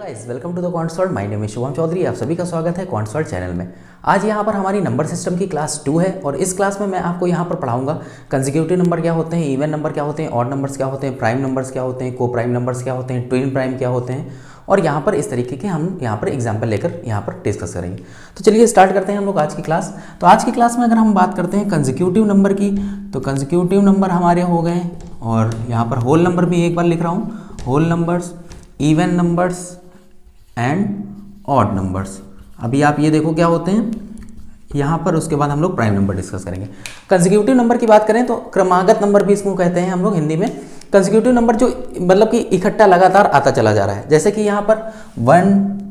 Guys, welcome to the Quantsolve. My name is Shubham Chaudhary. आप सभी का स्वागत है क्वांटसॉल्व चैनल में। आज यहाँ पर हमारी नंबर सिस्टम की क्लास 2 है और इस क्लास में मैं आपको यहाँ पर पढ़ाऊंगा कंसेक्यूटिव नंबर क्या होते हैं, इवन नंबर क्या होते हैं, ऑड नंबर्स क्या होते हैं, प्राइम नंबर्स क्या होते हैं, को प्राइम नंबर्स क्या होते हैं, ट्विन प्राइम क्या होते हैं, और यहाँ पर इस तरीके के हम यहाँ पर एग्जाम्पल लेकर यहाँ पर डिस्कस करेंगे। तो चलिए स्टार्ट करते हैं हम लोग आज की क्लास। तो आज की क्लास में अगर हम बात करते हैं कंसेक्यूटिव नंबर की, तो कंसेक्यूटिव नंबर हमारे हो गए, और यहाँ पर होल नंबर भी एक बार लिख रहा हूँ, whole numbers, even numbers and odd numbers. अभी आप ये देखो क्या होते हैं यहाँ पर, उसके बाद हम लोग प्राइम नंबर डिस्कस करेंगे। कंसेक्यूटिव नंबर की बात करें तो क्रमागत नंबर भी इसको कहते हैं हम लोग हिंदी में। कंसेक्यूटिव नंबर जो मतलब कि इकट्ठा लगातार आता चला जा रहा है, जैसे कि यहाँ पर 1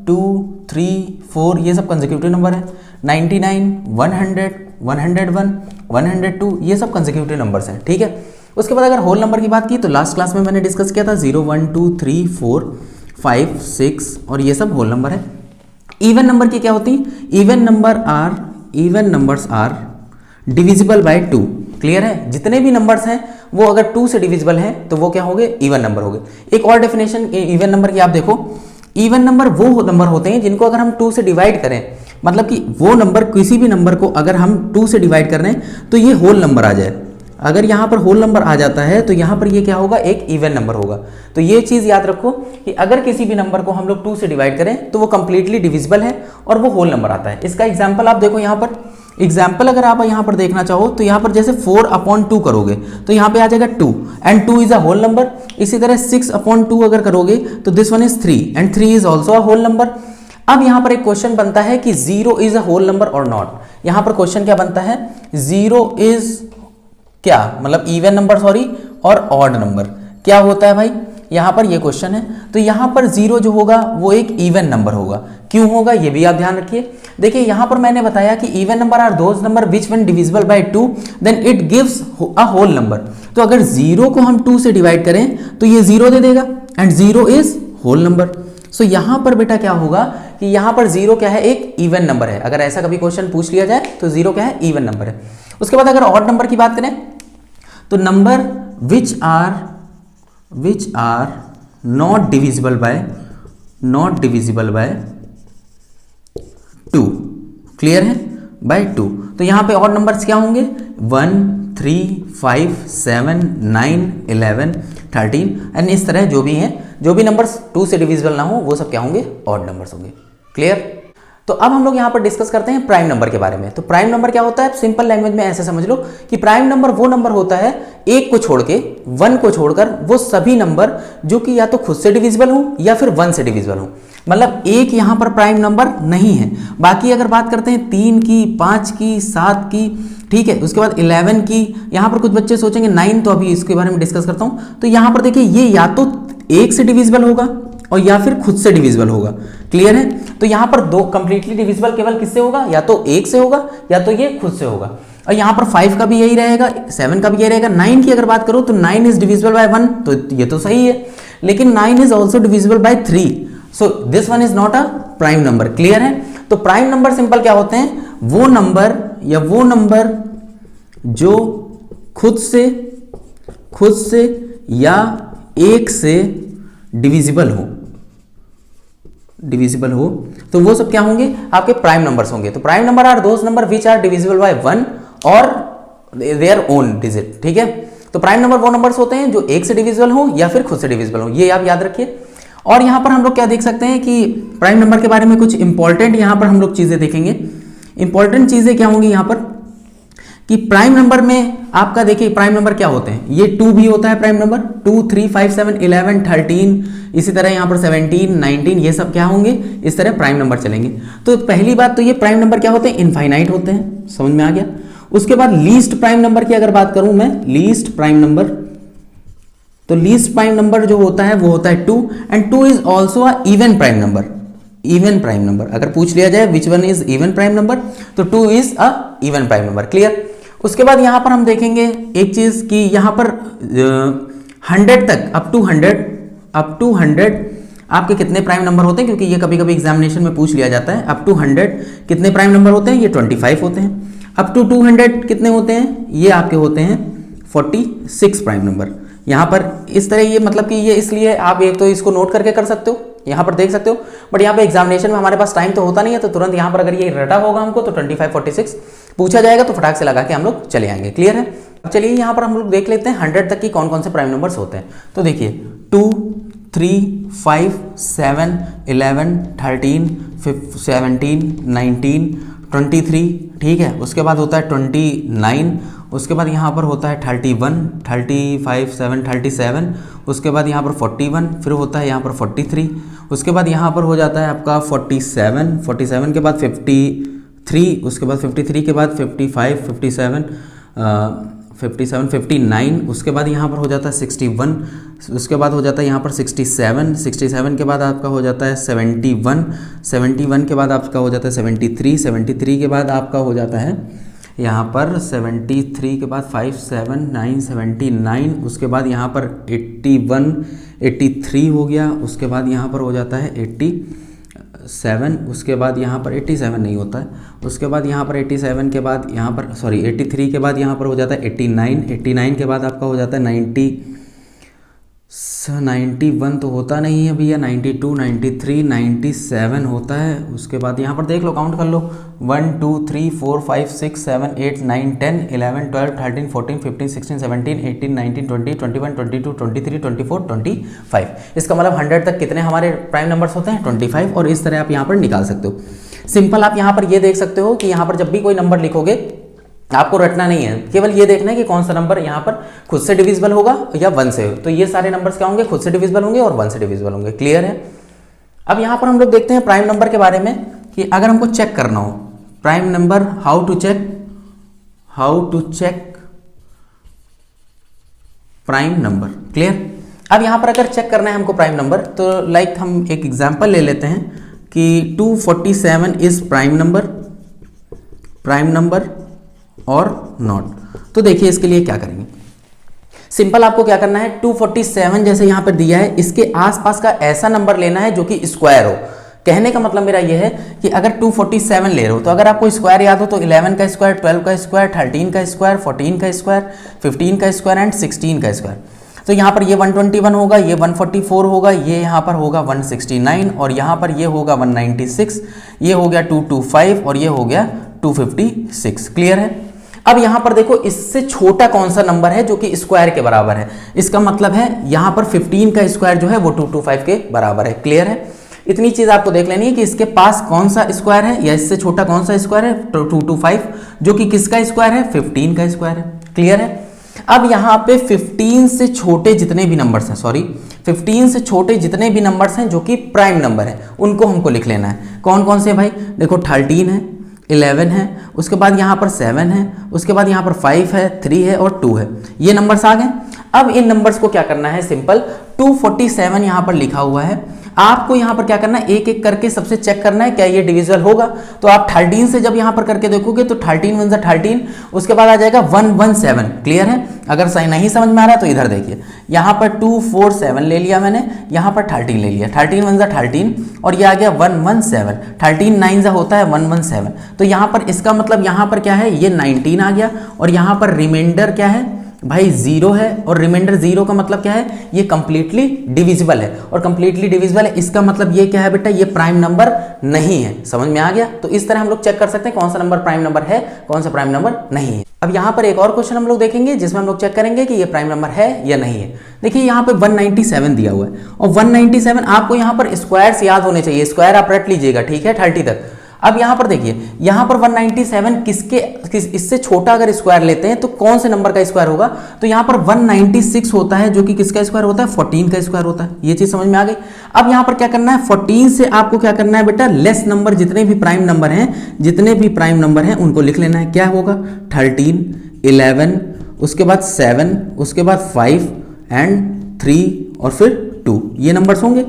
2 3 4 ये सब कंसेक्यूटिव नंबर है। 99 100 101 102 ये सब कंसेक्यूटिव नंबर्स हैं, ठीक है। उसके बाद अगर होल नंबर की बात की तो लास्ट क्लास में मैंने डिस्कस किया था 0 1 2 3 4 5 6 और ये सब होल नंबर है। इवन नंबर की क्या होती है? Even numbers are divisible by 2। Clear है? जितने भी नंबर्स हैं वो अगर 2 से डिविजिबल हैं तो वो क्या हो गए? इवन नंबर हो गए। एक और डेफिनेशन इवन नंबर की आप देखो, इवन नंबर वो नंबर होते हैं जिनको अगर हम 2 से डिवाइड करें, मतलब कि वो नंबर किसी भी नंबर को अगर हम 2 से डिवाइड कर रहे हैं तो ये होल नंबर आ जाए। अगर यहाँ पर होल नंबर आ जाता है तो यहाँ पर ये क्या होगा? एक इवन नंबर होगा। तो ये चीज़ याद रखो कि अगर किसी भी नंबर को हम लोग 2 से डिवाइड करें तो वो कंप्लीटली डिविजिबल है और वो होल नंबर आता है। इसका एग्जाम्पल आप देखो यहाँ पर, एग्जाम्पल अगर आप यहाँ पर देखना चाहो तो यहाँ पर जैसे 4/2 करोगे तो यहाँ पे आ जाएगा 2 and 2 is a whole number. इसी तरह 6/2 अगर करोगे तो this one is 3 and 3 is also a whole number. अब यहाँ पर एक क्वेश्चन बनता है कि 0 इज अ होल नंबर और नॉट। यहाँ पर क्वेश्चन क्या बनता है? 0 इज क्या मतलब इवन नंबर सॉरी और ऑड नंबर क्या होता है भाई? यहाँ पर ये क्वेश्चन है। तो यहाँ पर 0 जो होगा वो एक इवन नंबर होगा। क्यों होगा ये भी आप ध्यान रखिए। देखिए यहाँ पर मैंने बताया कि even number are those number which one divisible by 2 then it gives a whole number. तो अगर 0 को हम 2 से डिवाइड करें तो ये 0 दे देगा एंड 0 इज होल नंबर। सो यहाँ पर बेटा क्या होगा कि यहाँ पर 0 क्या है? एक इवन नंबर है। अगर ऐसा कभी क्वेश्चन पूछ लिया जाए तो 0 क्या है? इवन नंबर है। उसके बाद अगर ऑड नंबर की बात करें तो number which are not divisible by 2। Clear है? बाय 2। तो यहाँ पे ऑड नंबर्स क्या होंगे? 1 3 5 7 9 11 13 एंड इस तरह जो भी हैं, जो भी नंबर्स 2 से डिविजिबल ना हो वो सब क्या होंगे? ऑड नंबर्स होंगे। क्लियर? तो अब हम लोग यहाँ पर डिस्कस करते हैं प्राइम नंबर के बारे में। तो प्राइम नंबर क्या होता है? सिंपल लैंग्वेज में ऐसे समझ लो कि प्राइम नंबर वो नंबर होता है, एक को छोड़ के, 1 को छोड़कर वो सभी नंबर जो कि या तो खुद से डिविजिबल हो या फिर 1 से डिविजिबल हो। मतलब एक यहाँ पर प्राइम नंबर नहीं है। बाकी अगर बात करते हैं 3 की, 5 की, 7 की, ठीक है, उसके बाद 11 की, यहाँ पर कुछ बच्चे सोचेंगे 9, तो अभी इसके बारे में डिस्कस करता हूँ। तो यहाँ पर देखिए ये या तो 1 से डिविजिबल होगा और या फिर खुद से डिविजिबल होगा। क्लियर है? तो यहाँ पर 2 कंप्लीटली डिविजिबल केवल किससे होगा? या तो 1 से होगा या तो ये खुद से होगा। और यहाँ पर 5 का भी यही रहेगा, 7 का भी यही रहेगा। 9 की अगर बात करो तो 9 इज डिविजिबल बाय 1, तो ये तो सही है, लेकिन 9 is also divisible by 3, so this one is not a prime number. Clear है? तो प्राइम नंबर सिंपल क्या होते हैं? वो नंबर जो खुद से या 1 से डिविजिबल हो तो वो सब क्या होंगे? आपके प्राइम नंबर्स होंगे। तो prime number are those number which are divisible by 1 और देयर ओन डिजिट। ठीक है? तो प्राइम नंबर वो नंबर्स होते हैं जो 1 से डिविजिबल हो या फिर खुद से डिविजिबल हो, ये आप याद रखिए। और यहां पर हम लोग क्या देख सकते हैं कि प्राइम नंबर के बारे में कुछ इंपॉर्टेंट यहां पर हम लोग चीजें देखेंगे। इंपॉर्टेंट चीजें क्या होंगी यहां पर कि प्राइम नंबर में आपका देखिए प्राइम नंबर क्या होते हैं। ये 2 भी होता है प्राइम नंबर, 2 3 5 7 11 13, इसी तरह यहाँ पर 17 19 ये सब क्या होंगे? इस तरह प्राइम नंबर चलेंगे। तो पहली बात तो ये प्राइम नंबर क्या होते हैं? इनफाइनाइट होते हैं। समझ में आ गया? उसके बाद लीस्ट प्राइम नंबर की अगर बात करूं मैं, लीस्ट प्राइम नंबर, तो लीस्ट प्राइम नंबर जो होता है वो होता है 2 and 2 is also a even prime number. Even prime number अगर पूछ लिया जाए which one is even prime number, तो 2 is a even prime number. Clear? उसके बाद यहां पर हम देखेंगे एक चीज कि यहां पर 100 तक, अप टू 100 आपके कितने प्राइम नंबर होते हैं, क्योंकि ये कभी कभी एग्जामिनेशन में पूछ लिया जाता है। अप टू 100 कितने प्राइम नंबर होते हैं? ये 25 होते हैं। अप टू 200 कितने होते हैं? ये आपके होते हैं 46 प्राइम नंबर। यहाँ पर इस तरह ये मतलब कि ये इसलिए आप एक तो इसको नोट करके कर सकते हो यहाँ पर देख सकते हो। बट यहाँ पे एग्जामिनेशन में हमारे पास टाइम तो होता नहीं है, तो तुरंत यहाँ पर अगर ये रटा होगा हमको तो 25 46 पूछा जाएगा तो फटाक से लगा के हम लोग चले आएंगे। क्लियर है। अब चलिए यहाँ पर हम लोग देख लेते हैं 100 तक की कौन कौन से प्राइम नंबर्स होते हैं। तो देखिए 2 3 5 7 11 13 17 19 23, ठीक है। उसके बाद होता है 29, उसके बाद यहाँ पर होता है 31 35 7 37, उसके बाद यहाँ पर 41, फिर होता है यहाँ पर 43, उसके बाद यहाँ पर हो जाता है आपका 47 के बाद 53, उसके बाद 53 के बाद 55 57 59, उसके बाद यहाँ पर हो जाता है 61, उसके बाद हो जाता है यहाँ पर 67 के बाद आपका हो जाता है 71 के बाद आपका हो जाता है 73 के बाद आपका हो जाता है यहाँ पर 73 के बाद 5 7 9 79, उसके बाद यहाँ पर 83 हो गया, उसके बाद यहाँ पर हो जाता है 87, उसके बाद यहाँ पर 87 नहीं होता है, उसके बाद यहाँ पर 87 के बाद यहाँ पर 83 के बाद यहाँ पर हो जाता है 89 के बाद आपका हो जाता है 91 तो होता नहीं है भैया, 92 93 97 होता है। उसके बाद यहाँ पर देख लो, काउंट कर लो 1 2 3 4 5 6 7 8 9 10 11 12 13 14 15 16 17 18 19 20 21 22 23 24 25। इसका मतलब 100 तक कितने हमारे प्राइम नंबर्स होते हैं 25, और इस तरह आप यहाँ पर निकाल सकते हो। सिंपल आप यहाँ पर ये देख सकते हो कि यहाँ पर जब भी कोई नंबर लिखोगे आपको रटना नहीं है, केवल ये देखना है कि कौन सा नंबर यहाँ पर खुद से डिविजिबल होगा या 1 से। तो ये सारे नंबर्स क्या होंगे, खुद से डिविजिबल होंगे और 1 से डिविजिबल होंगे। क्लियर है। अब यहाँ पर हम लोग देखते हैं प्राइम नंबर के बारे में कि अगर हमको चेक करना हो prime number, how to check prime number. Clear. अब यहाँ पर अगर चेक करना है हमको प्राइम नंबर, तो लाइक हम एक एग्जाम्पल ले लेते हैं कि 247 इज प्राइम नंबर और नॉट। तो देखिए इसके लिए क्या करेंगे, सिंपल आपको क्या करना है, 247 जैसे यहाँ पर दिया है, इसके आसपास का ऐसा नंबर लेना है जो कि स्क्वायर हो। कहने का मतलब मेरा यह है कि अगर 247 ले रहे हो तो अगर आपको स्क्वायर याद हो तो 11 का स्क्वायर, 12 का स्क्वायर, 13 का स्क्वायर, 14 का स्क्वायर, 15 का स्क्वायर एंड 16 का स्क्वायर। तो यहाँ पर ये 121 होगा, ये 144 होगा, ये यहाँ पर होगा 169 और यहाँ पर ये होगा 196, ये हो गया 225 और ये हो गया 256। क्लियर है। अब यहाँ पर देखो इससे छोटा कौन सा नंबर है जो कि स्क्वायर के बराबर है, इसका मतलब है यहाँ पर 15 का स्क्वायर जो है वो 225 के बराबर है। क्लियर है। इतनी चीज आपको देख लेनी है कि इसके पास कौन सा स्क्वायर है या इससे छोटा कौन सा स्क्वायर है, 225 जो कि किसका स्क्वायर है, 15 का स्क्वायर है। क्लियर है। अब यहाँ पे 15 से छोटे जितने भी नंबर्स हैं, 15 से छोटे जितने भी नंबर्स हैं जो कि प्राइम नंबर है उनको हमको लिख लेना है। कौन कौन से भाई, देखो 13 है, 11 है, उसके बाद यहाँ पर 7 है, उसके बाद यहाँ पर 5 है, 3 है और 2 है। ये नंबर्स आ गए। अब इन नंबर्स को क्या करना है, सिंपल 247 यहाँ पर लिखा हुआ है, आपको यहाँ पर क्या करना है, एक एक करके सबसे चेक करना है क्या ये डिविजिबल होगा। तो आप 13 से जब यहाँ पर करके देखोगे तो 13 1 13, उसके बाद आ जाएगा 117। क्लियर है। अगर सही नहीं समझ में आ रहा है तो इधर देखिए, यहाँ पर 247 ले लिया मैंने, यहाँ पर 13 ले लिया, 13 1 13 और ये आ गया 117, 13 9 होता है 117। तो यहाँ पर इसका मतलब यहाँ पर क्या है, ये 19 आ गया और यहाँ पर रिमाइंडर क्या है भाई 0 है, और रिमाइंडर 0 का मतलब क्या है, ये कंप्लीटली डिविजिबल है, और कंप्लीटली डिविजिबल है इसका मतलब ये क्या है बेटा, ये प्राइम नंबर नहीं है। समझ में आ गया। तो इस तरह हम लोग चेक कर सकते हैं कौन सा नंबर प्राइम नंबर है, कौन सा प्राइम नंबर नहीं है। अब यहाँ पर एक और क्वेश्चन हम लोग देखेंगे जिसमें हम लोग चेक करेंगे कि ये प्राइम नंबर है या नहीं है। देखिए यहाँ पे 197 दिया हुआ है और 197 आपको यहाँ पर स्क्वायर्स याद होने चाहिए, स्क्वायर आप रट लीजिएगा, ठीक है, 30 तक। अब यहाँ पर देखिए, यहाँ पर 197 इससे छोटा अगर स्क्वायर लेते हैं तो कौन से नंबर का स्क्वायर होगा, तो यहाँ पर 196 होता है जो कि किसका स्क्वायर होता है, 14 का स्क्वायर होता है। ये चीज समझ में आ गई। अब यहाँ पर क्या करना है, 14 से आपको क्या करना है बेटा, लेस नंबर जितने भी प्राइम नंबर हैं उनको लिख लेना है। क्या होगा, 13 11, उसके बाद 7, उसके बाद 5 एंड 3 और फिर 2, ये नंबर्स होंगे।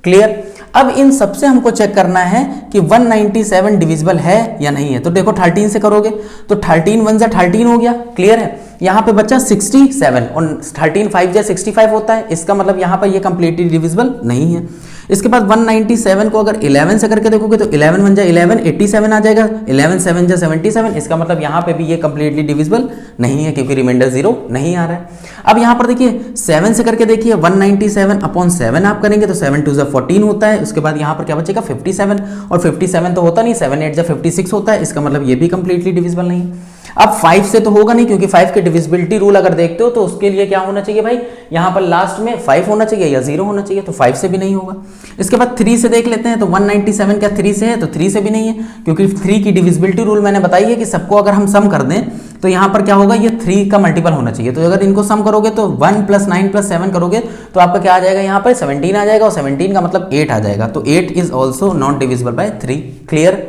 क्लियर। अब इन सबसे हमको चेक करना है कि 197 डिविजिबल है या नहीं है। तो देखो 13 से करोगे तो 13 1 13 हो गया। क्लियर है। यहाँ पे बच्चा 67 और 13 5 जा 65 होता है, इसका मतलब यहाँ पर ये कंप्लीटली डिविजिबल नहीं है। इसके बाद 197 को अगर 11 से करके देखोगे तो 11 बन जाए 11, 87 आ जाएगा, 11 7 जा 77, इसका मतलब यहाँ पे भी ये कंप्लीटली डिविजिबल नहीं है क्योंकि रिमाइंडर 0 नहीं आ रहा है। अब यहाँ पर देखिए 7 से करके देखिए 197 अपॉन 7 आप करेंगे तो 7 2 जा 14 होता है। उसके बाद यहाँ पर क्या बचेगा 57, और 57 तो होता नहीं, 7 8 जा 56 होता है, इसका मतलब ये भी कंप्लीटली डिविजिबल नहीं है। अब 5 से तो होगा नहीं क्योंकि 5 के डिविजिबिलिटी रूल अगर देखते हो तो उसके लिए क्या होना चाहिए भाई, यहाँ पर लास्ट में 5 होना चाहिए या 0 होना चाहिए, तो 5 से भी नहीं होगा। इसके बाद 3 से देख लेते हैं तो 197 क्या 3 से है, तो 3 से भी नहीं है क्योंकि 3 की डिविजिबिलिटी रूल मैंने बताई है कि सबको अगर हम सम कर दें तो यहाँ पर क्या होगा, ये 3 का मल्टीपल होना चाहिए। तो अगर इनको सम करोगे तो 1 + 9 + 7 करोगे तो आपका क्या आ जाएगा, यहाँ पर 17 आ जाएगा, और 17 का मतलब 8 आ जाएगा, तो 8 is also not divisible bye 3। Clear.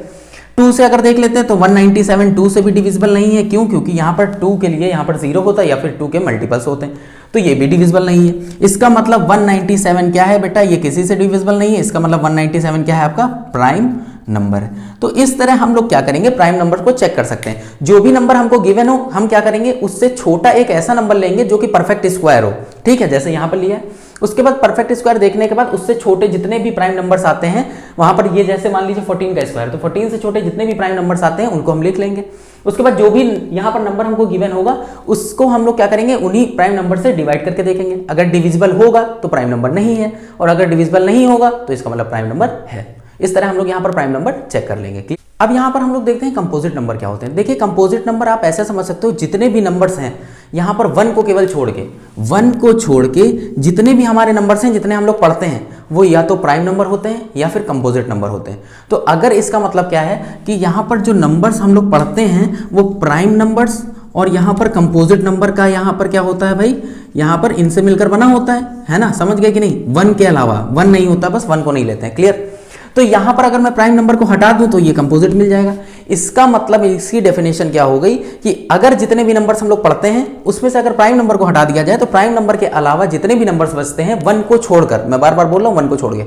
2 से अगर देख लेते हैं तो 197 2 से भी डिविजिबल नहीं है, क्यों, क्योंकि यहाँ पर 2 के लिए यहाँ पर 0 होता है या फिर 2 के मल्टीपल्स होते हैं, तो ये भी डिविजिबल नहीं है। इसका मतलब 197 क्या है बेटा, ये किसी से डिविजिबल नहीं है, इसका मतलब 197 क्या है आपका प्राइम नंबर है। तो इस तरह हम लोग क्या करेंगे, प्राइम नंबर को चेक कर सकते हैं। जो भी नंबर हमको गिवन हो हम क्या करेंगे, उससे छोटा एक ऐसा नंबर लेंगे जो कि परफेक्ट स्क्वायर हो, ठीक है, जैसे यहाँ पर लिया है। उसके बाद परफेक्ट स्क्वायर देखने के बाद उससे छोटे जितने भी प्राइम नंबर्स आते हैं वहां पर, ये जैसे मान लीजिए 14 का स्क्वायर, तो 14 से छोटे जितने भी प्राइम नंबर्स आते हैं उनको हम लिख लेंगे। उसके बाद जो भी यहाँ पर नंबर हमको गिवन होगा उसको हम लोग क्या करेंगे, उन्हीं प्राइम नंबर से डिवाइड करके देखेंगे। अगर डिविजिबल होगा तो प्राइम नंबर नहीं है, और अगर डिविजिबल नहीं होगा तो इसका मतलब प्राइम नंबर है। इस तरह हम लोग यहाँ पर प्राइम नंबर चेक कर लेंगे। अब यहाँ पर हम लोग देखते हैं कंपोजिट नंबर क्या होते हैं। देखिए कंपोजिट नंबर आप ऐसे समझ सकते हो, जितने भी नंबर्स हैं यहाँ पर 1 को केवल छोड़ के, 1 को छोड़ के जितने भी हमारे नंबर्स हैं, जितने हम लोग पढ़ते हैं, वो या तो प्राइम नंबर होते हैं या फिर कंपोजिट नंबर होते हैं। तो अगर इसका मतलब क्या है कि यहाँ पर जो नंबर्स हम लोग पढ़ते हैं वो प्राइम नंबर्स, और यहाँ पर कंपोजिट नंबर का यहाँ पर क्या होता है भाई, यहाँ पर इनसे मिलकर बना होता है ना, समझ गए कि नहीं। 1 के अलावा 1 नहीं होता, बस 1 को नहीं लेते हैं। क्लियर। तो यहां पर अगर मैं प्राइम नंबर को हटा दूं तो ये कंपोजिट मिल जाएगा। इसका मतलब इसकी डेफिनेशन क्या हो गई कि अगर जितने भी नंबर्स हम लोग पढ़ते हैं उसमें से अगर प्राइम नंबर को हटा दिया जाए तो प्राइम नंबर के अलावा जितने भी नंबर्स बचते हैं 1 को छोड़कर, मैं बार बार बोल रहा हूं 1 को छोड़ के,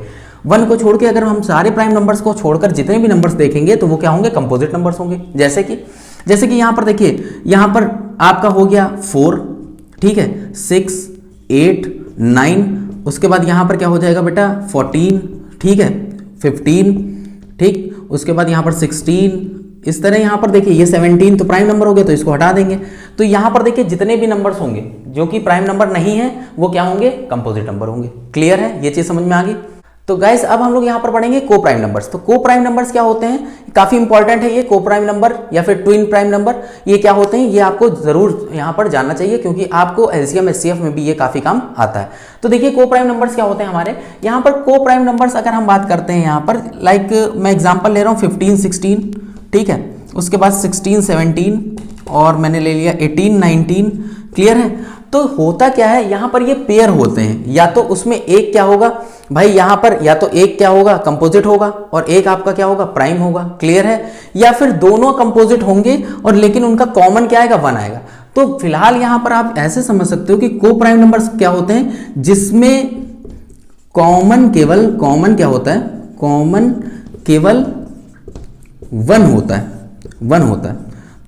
1 को छोड़ के अगर हम सारे प्राइम नंबर्स को छोड़कर जितने भी नंबर्स देखेंगे तो वो क्या होंगे, कंपोजिट नंबर्स होंगे। जैसे कि यहां पर देखिए, यहां पर आपका हो गया 4, ठीक है, 6 8 9, उसके बाद यहां पर क्या हो जाएगा बेटा 14, ठीक है, 15, ठीक, उसके बाद यहाँ पर 16, इस तरह यहाँ पर देखिए ये 17 तो प्राइम नंबर हो गए तो इसको हटा देंगे। तो यहाँ पर देखिए जितने भी नंबर्स होंगे जो कि प्राइम नंबर नहीं है वो क्या होंगे, कंपोजिट नंबर होंगे। क्लियर है, ये चीज समझ में आ गई। तो गाइस अब हम लोग यहाँ पर पढ़ेंगे को प्राइम नंबर्स। तो को प्राइम नंबर्स क्या होते हैं, काफी इंपॉर्टेंट है ये को प्राइम नंबर या फिर ट्विन प्राइम नंबर, ये क्या होते हैं ये आपको जरूर यहाँ पर जानना चाहिए क्योंकि आपको एलसीएम एचसीएफ में भी ये काफी काम आता है। तो देखिए को प्राइम नंबर्स क्या होते हैं हमारे यहाँ पर। को प्राइम नंबर्स अगर हम बात करते हैं यहाँ पर, लाइक मैं एग्जाम्पल ले रहा हूँ 15 16, ठीक है, उसके बाद 16 17 और मैंने ले लिया 18 19। क्लियर है। तो होता क्या है यहाँ पर ये पेयर होते हैं, या तो उसमें एक क्या होगा भाई, यहाँ पर या तो एक क्या होगा कंपोजिट होगा और एक आपका क्या होगा प्राइम होगा। क्लियर है। या फिर दोनों कंपोजिट होंगे और लेकिन उनका कॉमन क्या आएगा 1 आएगा। तो फिलहाल यहाँ पर आप ऐसे समझ सकते हो कि को प्राइम नंबर्स क्या होते हैं जिसमें कॉमन क्या होता है, कॉमन केवल 1 होता है।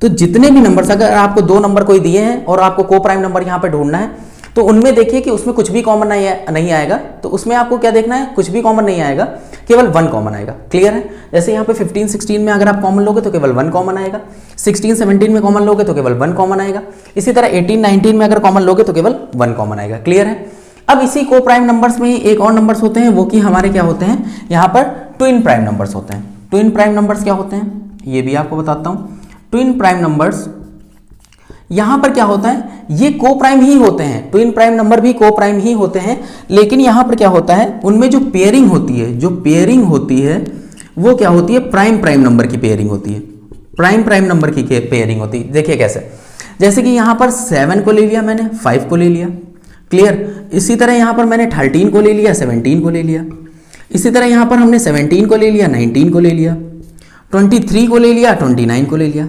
तो जितने भी नंबर्स, अगर आपको 2 नंबर कोई दिए हैं और आपको को प्राइम नंबर यहाँ पे ढूंढना है तो उनमें देखिए कि उसमें कुछ भी कॉमन नहीं आएगा। तो उसमें आपको क्या देखना है, कुछ भी कॉमन नहीं आएगा, केवल 1 कॉमन आएगा। क्लियर है। जैसे यहाँ पे 15 16 में अगर आप कॉमन लोगे तो केवल 1 कॉमन आएगा, 16 17 में कॉमन लोगे तो केवल 1 कॉमन आएगा, इसी तरह 18 19 में अगर कॉमन लोगे तो केवल 1 कॉमन आएगा। क्लियर है। अब इसी को प्राइम नंबर्स में ही एक और नंबर्स होते हैं, वो कि हमारे क्या होते हैं यहाँ पर ट्विन प्राइम नंबर्स होते हैं। ट्विन प्राइम नंबर्स क्या होते हैं ये भी आपको बताता हूँ। ट्विन प्राइम नंबर्स यहां पर क्या होता है, ये को प्राइम ही होते हैं, ट्विन प्राइम नंबर भी को प्राइम ही होते हैं, लेकिन यहां पर क्या होता है उनमें जो पेयरिंग होती है वो क्या होती है, प्राइम नंबर की पेयरिंग होती है, प्राइम नंबर की पेयरिंग होती है। देखिए कैसे, जैसे कि यहां पर 7 को ले लिया मैंने, 5 को ले लिया। क्लियर। इसी तरह यहां पर मैंने 13 को ले लिया, 17 को ले लिया। इसी तरह यहां पर हमने 17 को ले लिया, 19 को ले लिया, 23 को ले लिया, 29 को ले लिया।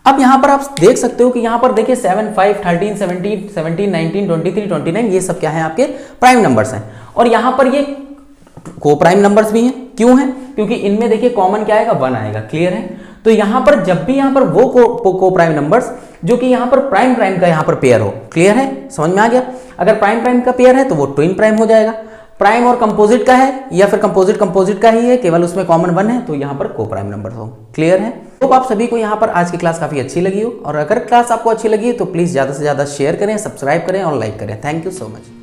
अब यहां पर आप देख सकते हो कि यहां पर देखिए 7 5 13 17 17 19 23 29 ये सब क्या है आपके प्राइम नंबर्स हैं, और यहां पर ये को प्राइम नंबर्स भी हैं। क्यों है, क्योंकि इनमें देखिए कॉमन क्या आएगा 1 आएगा। क्लियर है। तो यहां पर जब भी यहां पर वो को प्राइम नंबर्स जो कि यहाँ पर प्राइम प्राइम का यहाँ पर पेयर हो। क्लियर है, समझ में आ गया। अगर प्राइम प्राइम का पेयर है तो वो ट्विन प्राइम हो जाएगा। प्राइम और कंपोजिट का है या फिर कंपोजिट कंपोजिट का ही है, केवल उसमें कॉमन 1 है, तो यहाँ पर को प्राइम नंबर हो। क्लियर है। तो आप सभी को यहाँ पर आज की क्लास काफी अच्छी लगी हो, और अगर क्लास आपको अच्छी लगी तो प्लीज ज्यादा से ज्यादा शेयर करें, सब्सक्राइब करें और लाइक करें। Thank you so much.